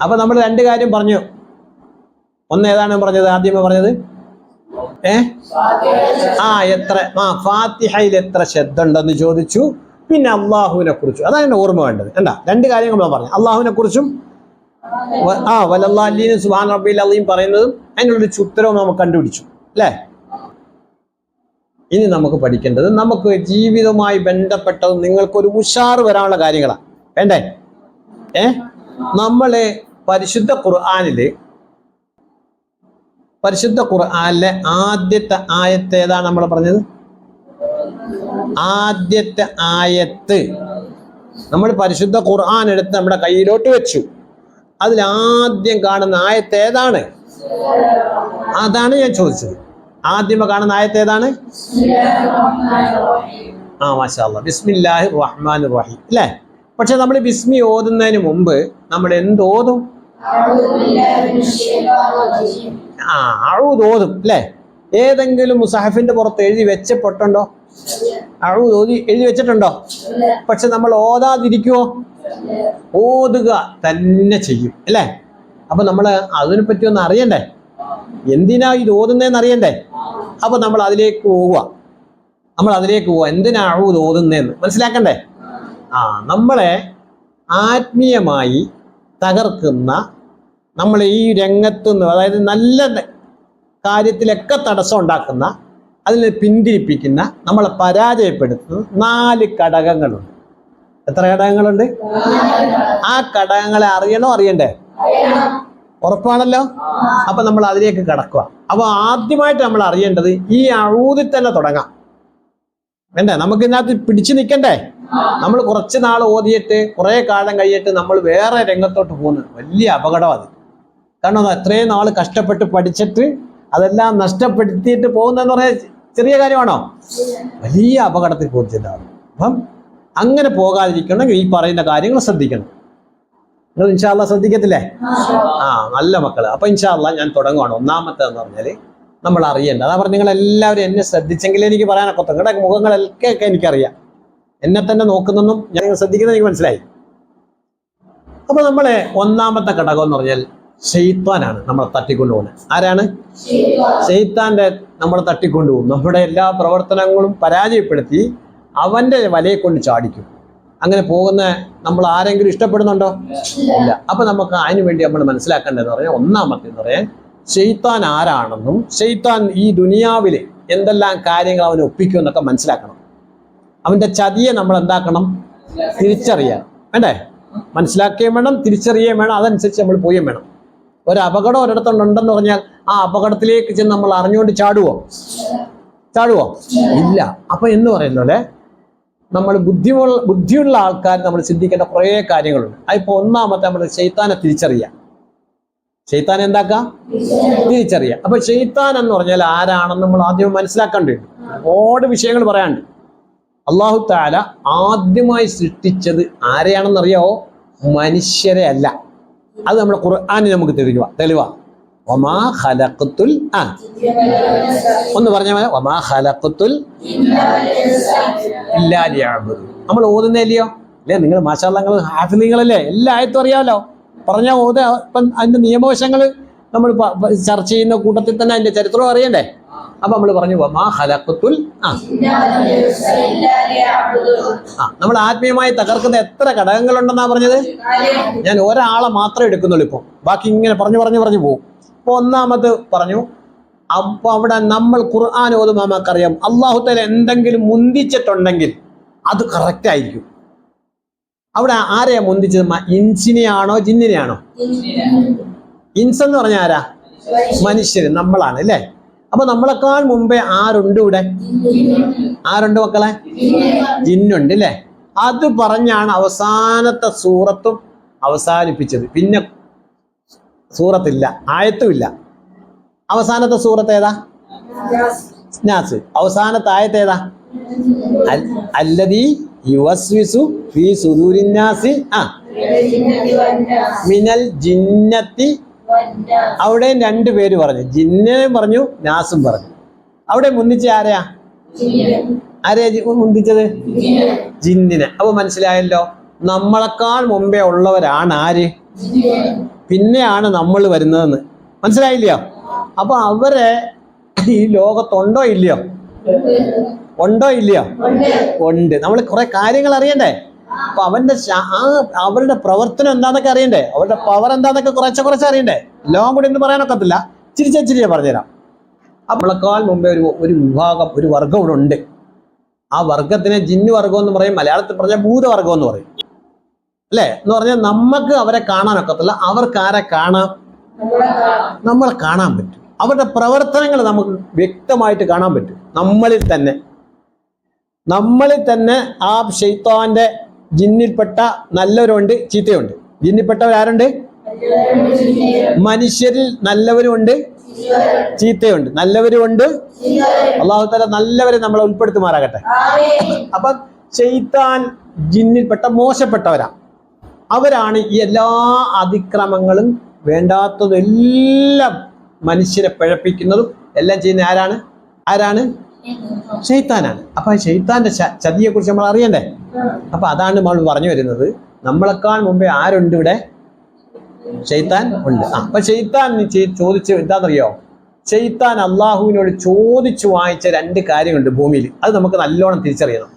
അപ്പൊ നമ്മൾ രണ്ട് കാര്യം പറഞ്ഞു. ഒന്ന് ഏതാണ് പറഞ്ഞത്? ആദ്യമേ പറഞ്ഞത് ഫാത്തിഹയിൽ എത്ര ശബ്ദം ഉണ്ടെന്ന് ചോദിച്ചു. പിന്നെ അള്ളാഹുവിനെ കുറിച്ചും. അതാണ് ഓർമ്മ വേണ്ടത്. എന്താ രണ്ട് കാര്യങ്ങൾ നമ്മൾ പറഞ്ഞു. അള്ളാഹുവിനെ കുറിച്ചും വലല്ലാഹീന സുബ്ഹാന റബ്ബിൽ അളീം പറയുന്നതും അതിനുള്ളൊരു ഉത്തരവും നമുക്ക് കണ്ടുപിടിച്ചു അല്ലേ? ഇനി നമുക്ക് പഠിക്കേണ്ടത് നമുക്ക് ജീവിതവുമായി ബന്ധപ്പെട്ടത് നിങ്ങൾക്കൊരു ഉഷാറ് വരാനുള്ള കാര്യങ്ങളാണ്. വേണ്ടേ? നമ്മളെ പരിശുദ്ധ ഖുർആനിലെ ആദ്യത്തെ ആയത്ത് ഏതാണ് നമ്മൾ പറഞ്ഞത്? ആദ്യത്തെ ആയത്ത് നമ്മൾ പരിശുദ്ധ ഖുർആൻ എടുത്ത് നമ്മുടെ കയ്യിലോട്ട് വെച്ചു. അതിൽ ആദ്യം കാണുന്ന ആയത്ത് ഏതാണ്? അതാണ് ഞാൻ ചോദിച്ചത്. ആദ്യമേ കാണുന്ന ആയത്ത് ഏതാണ്? മാഷാ അല്ലാഹ്, ബിസ്മില്ലാഹിർ റഹ്മാനിർ റഹീം അല്ലേ? പക്ഷെ നമ്മൾ ബിസ്മി ഓതുന്നതിന് മുമ്പ് നമ്മൾ എന്തോതും? അഊദ് ഓതും അല്ലേ? ഏതെങ്കിലും മുസഹഫിന്റെ പുറത്ത് എഴുതി വെച്ചപ്പെട്ടുണ്ടോ? അഊദ് എഴുതി വെച്ചിട്ടുണ്ടോ? പക്ഷെ നമ്മൾ ഓതാതിരിക്കുവോ? ഓതുക തന്നെ ചെയ്യും അല്ലേ? അപ്പൊ നമ്മൾ അതിനെ പറ്റി ഒന്ന് അറിയണ്ടേ? എന്തിനാ ഇത് ഓതുന്നതെന്ന് അറിയണ്ടേ? അപ്പൊ നമ്മൾ അതിലേക്ക് പോവുക. എന്തിനാ അഊദ് ഓതുന്നതെന്ന് മനസ്സിലാക്കണ്ടേ? നമ്മളെ ആത്മീയമായി തകർക്കുന്ന, നമ്മൾ ഈ രംഗത്തുനിന്ന്, അതായത് നല്ല കാര്യത്തിലൊക്കെ തടസ്സം ഉണ്ടാക്കുന്ന, അതിനെ പിന്തിരിപ്പിക്കുന്ന, നമ്മളെ പരാജയപ്പെടുത്തുന്ന 4 ഘടകങ്ങളുണ്ട്. എത്ര ഘടകങ്ങളുണ്ട്? ആ ഘടകങ്ങളെ അറിയണോ അറിയണ്ടേ? ഉറപ്പാണല്ലോ. അപ്പൊ നമ്മൾ അതിലേക്ക് കടക്കുക. അപ്പൊ ആദ്യമായിട്ട് നമ്മൾ അറിയേണ്ടത് ഈ അഊദിൽ തന്നെ തുടങ്ങാം. വേണ്ടേ? നമുക്ക് ഇതിനകത്ത് പിടിച്ചു നിൽക്കണ്ടേ? നമ്മൾ കുറച്ച് നാൾ ഓതിയിട്ട് കുറെ കാലം കഴിയിട്ട് നമ്മൾ വേറെ രംഗത്തോട്ട് പോകുന്നത് വലിയ അപകടം. അത് കാരണം അത്രയും നാൾ കഷ്ടപ്പെട്ട് പഠിച്ചിട്ട് അതെല്ലാം നഷ്ടപ്പെടുത്തിയിട്ട് പോകുന്നതെന്ന് പറഞ്ഞാൽ ചെറിയ കാര്യമാണോ? വലിയ അപകടത്തിൽ പോയിട്ടുണ്ടാവും. അപ്പം അങ്ങനെ പോകാതിരിക്കണമെങ്കിൽ ഈ പറയുന്ന കാര്യങ്ങൾ ശ്രദ്ധിക്കണം. നിങ്ങൾ ഇൻഷാ അല്ലാഹ് ശ്രദ്ധിക്കത്തില്ലേ? നല്ല മക്കള്. അപ്പൊ ഇൻഷാ അല്ലാഹ് ഞാൻ തുടങ്ങുവാണ്. ഒന്നാമത്തേന്ന് പറഞ്ഞാല് നമ്മൾ അറിയേണ്ട, അതാ പറഞ്ഞ നിങ്ങൾ എല്ലാവരും എന്നെ ശ്രദ്ധിച്ചെങ്കിലേ എനിക്ക് പറയാനൊക്കെ. നിങ്ങളുടെ മുഖങ്ങളൊക്കെ എനിക്കറിയാം. എന്നെ തന്നെ നോക്കുന്നൊന്നും ഞാൻ ശ്രദ്ധിക്കുന്നത് എനിക്ക് മനസ്സിലായി. അപ്പൊ നമ്മളെ ഒന്നാമത്തെ ഘടകം എന്ന് പറഞ്ഞാൽ ശൈത്താനാണ് നമ്മളെ തട്ടിക്കൊണ്ടുപോകുന്നത്. ആരാണ്? ശൈത്താന്റെ നമ്മളെ തട്ടിക്കൊണ്ടുപോകും. നമ്മുടെ എല്ലാ പ്രവർത്തനങ്ങളും പരാജയപ്പെടുത്തി അവന്റെ വലയെ കൊണ്ട് ചാടിക്കും. അങ്ങനെ പോകുന്ന നമ്മൾ ആരെങ്കിലും ഇഷ്ടപ്പെടുന്നുണ്ടോ? ഇല്ല. അപ്പൊ നമുക്ക് അതിനു വേണ്ടി നമ്മൾ മനസ്സിലാക്കേണ്ടതെന്ന് പറഞ്ഞാൽ, ഒന്നാമത്തെ എന്ന് പറയാൻ ശൈത്താൻ ആരാണെന്നും ശൈത്താൻ ഈ ദുനിയാവില് എന്തെല്ലാം കാര്യങ്ങൾ അവന് ഒപ്പിക്കും എന്നൊക്കെ മനസ്സിലാക്കണം. അവന്റെ ചതിയെ നമ്മൾ എന്താക്കണം? തിരിച്ചറിയാൻ വേണ്ടേ? മനസ്സിലാക്കുകയും വേണം, തിരിച്ചറിയുകയും വേണം. അതനുസരിച്ച് നമ്മൾ പോവുകയും വേണം. ഒരു അപകടം ഒരിടത്തുണ്ടെന്ന് പറഞ്ഞാൽ ആ അപകടത്തിലേക്ക് ചെന്ന് നമ്മൾ അറിഞ്ഞുകൊണ്ട് ചാടുവോ? ഇല്ല. അപ്പൊ എന്ന് പറയുന്നത് നമ്മൾ ബുദ്ധിയുള്ള ആൾക്കാർ നമ്മൾ ചിന്തിക്കേണ്ട കുറേ കാര്യങ്ങളുണ്ട്. അതിപ്പോ ഒന്നാമത്തെ നമ്മൾ ശൈത്താനെ തിരിച്ചറിയാം. ശൈത്താൻ എന്താക്കാം? തിരിച്ചറിയാം. അപ്പൊ ശൈത്താൻ എന്ന് പറഞ്ഞാൽ ആരാണെന്ന് നമ്മൾ ആദ്യം മനസ്സിലാക്കേണ്ടതുണ്ട്. ഒരുപാട് വിഷയങ്ങൾ പറയാനുണ്ട്. അല്ലാഹു തആല ആദ്യമായി സൃഷ്ടിച്ചത് ആരെയാണെന്നറിയാവോ? മനുഷ്യരെ അല്ല. അത് നമ്മുടെ ഖുർആനിൽ നമുക്ക് തെളിവാ. വമാ ഖലഖതുൽ ഒന്ന് പറഞ്ഞ വമാ ഖലഖതുൽ ഇല്ലാ ലിയഅ്ബുദൂൻ. നമ്മൾ ഓതുന്നില്ലയോ അല്ലേ? നിങ്ങൾ മാഷാ അല്ലാഹ്, നിങ്ങൾ ഹാഫിളുകളല്ലേ? എല്ലാ ആയത്തും അറിയാമല്ലോ. പറഞ്ഞ ഓത്. ഇപ്പം അതിന്റെ നിയമവശങ്ങൾ നമ്മൾ ചർച്ച ചെയ്യുന്ന കൂട്ടത്തിൽ തന്നെ അതിന്റെ ചരിത്രം അറിയണ്ടേ? അപ്പൊ നമ്മൾ പറഞ്ഞു വമാ ഖലഖതുൽ നമ്മൾ ആത്മീയമായി തകർക്കുന്ന എത്ര ഘടകങ്ങളുണ്ടെന്നാ പറഞ്ഞത്? ഞാൻ ഒരാളെ മാത്രമേ എടുക്കുന്നുള്ളൂ. ഇപ്പം ബാക്കി ഇങ്ങനെ പറഞ്ഞു പോകും. അപ്പൊ ഒന്നാമത് പറഞ്ഞു. അപ്പൊ അവിടെ നമ്മൾ ഖുർആൻ ഓതുമ്പോൾ നമുക്കറിയാം അല്ലാഹു തആല എന്തെങ്കിലും മുന്തിച്ചിട്ടുണ്ടെങ്കിൽ അത് കറക്റ്റ് ആയിരിക്കും. അവിടെ ആരെയാ മുന്തിച്ചത്? ഇൻസിനെയാണോ ജിന്നിനെയാണോ? ഇൻസ് എന്ന് പറഞ്ഞാൽ ആരാ? മനുഷ്യര്, നമ്മളാണ് അല്ലേ? അപ്പൊ നമ്മളെക്കാൾ മുമ്പേ ആരുണ്ട് ഇവിടെ? ആരുണ്ട് മക്കളെ? ജിന്നുണ്ട് അല്ലേ? അത് പറഞ്ഞാണ് അവസാനത്തെ സൂറത്തും അവസാനിപ്പിച്ചത്. പിന്നെ സൂറത്തില്ല, ആയത്തുമില്ല. അവസാനത്തെ സൂറത്ത് ഏതാ? നാസ്. അവസാനത്തെ ആയത്ത് ഏതാ? അല്ലദീ യുവസ്വിസു ഫീ സുദൂരിന്നാസി മിനൽ ജിന്നത്തി. അവിടെ 2 പേര് പറഞ്ഞു, ജിന്നയും പറഞ്ഞു നാസും പറഞ്ഞു. അവിടെ മുന്നിച്ച ആരെയാ? മുന്തിച്ചത്? ജിന്നിനെ. അപ്പൊ മനസ്സിലായല്ലോ, നമ്മളെക്കാൾ മുമ്പേ ഉള്ളവരാണ് ആര്? പിന്നെയാണ് നമ്മൾ വരുന്നതെന്ന്. മനസ്സിലായില്ലയോ? അപ്പൊ അവരെ ഈ ലോകത്തുണ്ടോ ഇല്ലയോ? ഉണ്ടോ ഇല്ലയോ? ഉണ്ട്. നമ്മൾ കുറെ കാര്യങ്ങൾ അറിയണ്ടേ? അപ്പൊ അവരുടെ പ്രവർത്തനം എന്താന്നൊക്കെ അറിയണ്ടേ? അവരുടെ പവർ എന്താന്നൊക്കെ കുറച്ച് അറിയണ്ടേ? എല്ലാം കൂടി എന്ന് പറയാനൊക്കത്തില്ല. ചിരിച്ചിരിയെ പറഞ്ഞുതരാം. നമ്മളെക്കാൾ മുമ്പേ ഒരു വിഭാഗം, ഒരു വർഗം ഇവിടെ ഉണ്ട്. ആ വർഗത്തിനെ ജിന്നു വർഗം എന്ന് പറയും, മലയാളത്തിൽ പറഞ്ഞാൽ ഭൂതവർഗം എന്ന് പറയും, അല്ലേ? എന്ന് പറഞ്ഞാൽ നമുക്ക് അവരെ കാണാനൊക്കത്തില്ല. അവർക്ക് ആരെ കാണാം? നമ്മളെ കാണാൻ പറ്റും. അവരുടെ പ്രവർത്തനങ്ങൾ നമുക്ക് വ്യക്തമായിട്ട് കാണാൻ പറ്റും. നമ്മളിൽ തന്നെ ആ ശൈത്താന്റെ ജിന്നിൽപ്പെട്ട നല്ലവരുണ്ട്, ചീത്തയുണ്ട്. ജിന്നിൽപ്പെട്ടവരാരുണ്ട്? മനുഷ്യരിൽ നല്ലവരുമുണ്ട്, ചീത്തയുണ്ട്. നല്ലവരുമുണ്ട്. അല്ലാഹു തആല നല്ലവരെ നമ്മളെ ഉൾപ്പെടുത്തുമാറാകട്ടെ. അപ്പൊ ശൈത്താൻ ജിന്നിൽപ്പെട്ട മോശപ്പെട്ടവരാ. അവരാണ് ഈ എല്ലാ അതിക്രമങ്ങളും വേണ്ടാത്തതും എല്ലാം മനുഷ്യരെ പിഴപ്പിക്കുന്നതും എല്ലാം ചെയ്യുന്ന ആരാണ്? ശൈത്താനാണ്. അപ്പൊ ശൈത്താന്റെ ചതിയെ കുറിച്ച് നമ്മൾ അറിയണ്ടേ? അപ്പൊ അതാണ് നമ്മൾ പറഞ്ഞു വരുന്നത്. നമ്മളെക്കാൾ മുമ്പേ ആരുണ്ട് ഇവിടെ? ശൈത്താൻ ഉണ്ട്. അപ്പൊ ശൈത്താൻ ചോദിച്ച് എന്താണെന്നറിയോ? ശൈത്താൻ അള്ളാഹുവിനോട് ചോദിച്ചു വാങ്ങിച്ച 2 കാര്യങ്ങളുണ്ട് ഭൂമിയിൽ. അത് നമുക്ക് നല്ലോണം തിരിച്ചറിയണം.